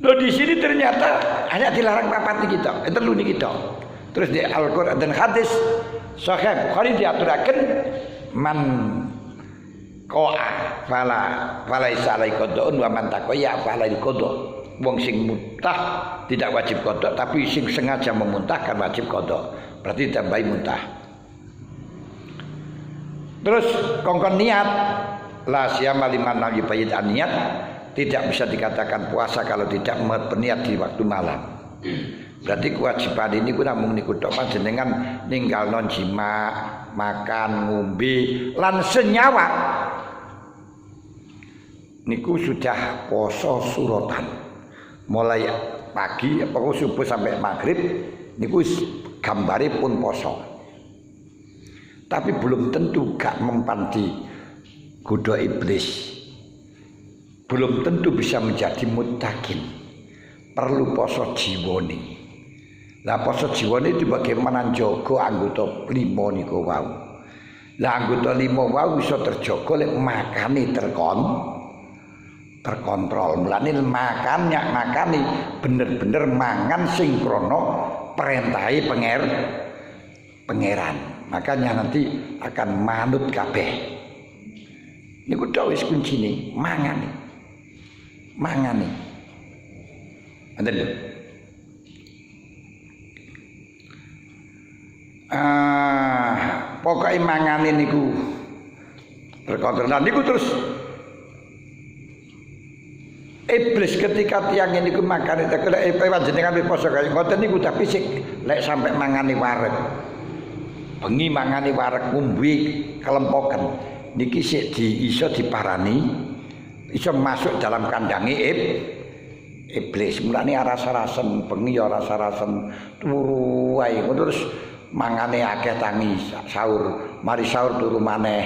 Loh di sini ternyata hanya dilarang papat nih kita, telu nih kita. Terus di Al-Qur'an dan hadis Sahih Bukhari diaturaken man qa'a fala isa alai qada'un wa man taqaya fala qada'. Wong sing muntah tidak wajib qada', tapi sing sengaja memuntahkan wajib qada'. Berarti tambahi muntah. Terus kongkon niat la siyama liman lam yubayyid niat tidak bisa dikatakan puasa kalau tidak berniat di waktu malam. Berarti kewajiban ini ku namung niku tok panjenengan ninggal non jima, makan, ngombe lan senyawa. Niku sudah poso suratan. Mulai pagi pokok subuh sampai maghrib niku gambare pun poso. Tapi belum tentu gak mempan di godha iblis. Belum tentu bisa menjadi muttaqin. Perlu poso jiwane. Lah poso jiwane itu bagaimana njogo anggota 5 niku wau. Lah anggota 5 wau iso terjaga lek makane terkontrol. Mulane makane bener-bener mangan sing krana perintahe pangeran. Makanya nanti akan manut kabeh. Niku tok wis kuncine, mangane. Ngoten lho. Pokoknya mangane niku terkontrol. Nah niku terus iblis ketika tiang ini ku makan itu panjenengan poso kaya ngoten niku tapi sik lek sampai mangane wareg. Bengi mangane wareg ngombe kelempoken. Niki sik iso diparani iso masuk dalam kandange iblis. Mulane rasa-rasen bengi ya rasa-rasen turu wae terus mangane akeh tangi sahur, mari sahur turu maneh.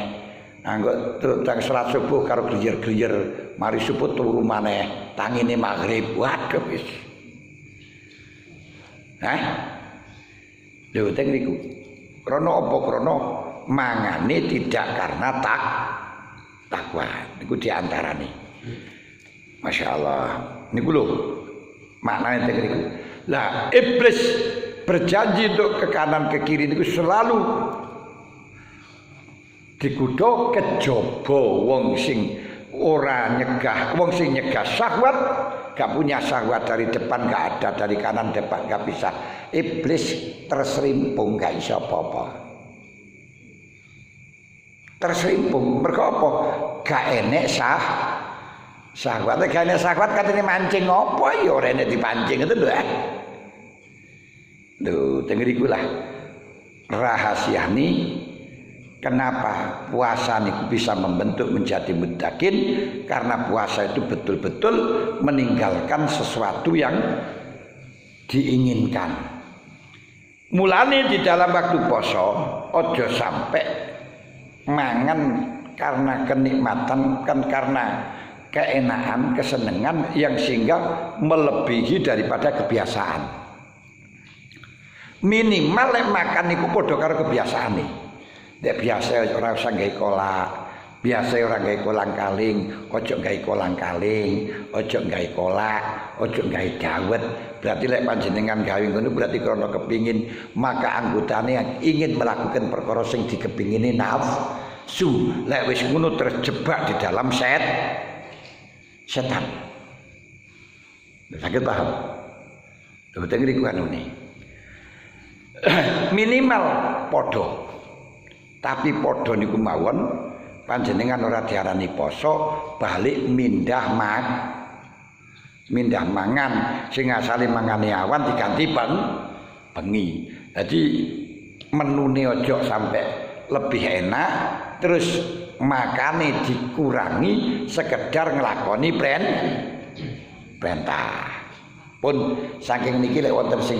Anggo tang salat subuh karo gliyer-gliyer, mari subuh turu maneh, tangine maghrib. Waduh wis. Lho teng niku. Krana apa? Krana mangane tidak karena takwa. Niku diantarane. Masya Allah. Niku lho maknane teng niku. Lah iblis berjanji untuk ke kanan ke kiri itu selalu dikudo kejaba wong sing ora nyegah, wong sing nyegah syahwat, gak punya syahwat dari depan gak ada, dari kanan depan gak bisa. Iblis terserimpung gak iso apa-apa. Terserimpung mergo apa? Gak enek syahwat, gak enek syahwat katanya mancing apa ya ora enek dipancing itu lho. Lho, tengerikulah rahasiane kenapa puasa niku bisa membentuk menjadi muttaqin, karena puasa itu betul-betul meninggalkan sesuatu yang diinginkan. Mulane di dalam waktu poso ojo sampai mangan karena kenikmatan, kan karena keenaan, kesenangan yang sehingga melebihi daripada kebiasaan. Minimal lek makan niku padha karo kebiasaane. Nek biasa ora usah gawe kolak, biasa ora gawe kolang-kaling, aja gawe kolang-kaling, aja gawe kolak, aja gawe dawet. Berarti lek panjenengan gawe ngono berarti krana kepingin, maka anggotane ingin melakukan perkara sing dikepingini nafsu. Lek wis ngono terjebak di dalam setan. Sakit paham? Betul ngriku anune. Minimal podo, tapi podo niku mawon panjenengan ora diarani poso balik mindah mangan sing asale mangane awan diganti bengi. Jadi menune ojo sampai lebih enak terus makane dikurangi sekedar nglakoni perintah. Pun saking niki lek wonten sing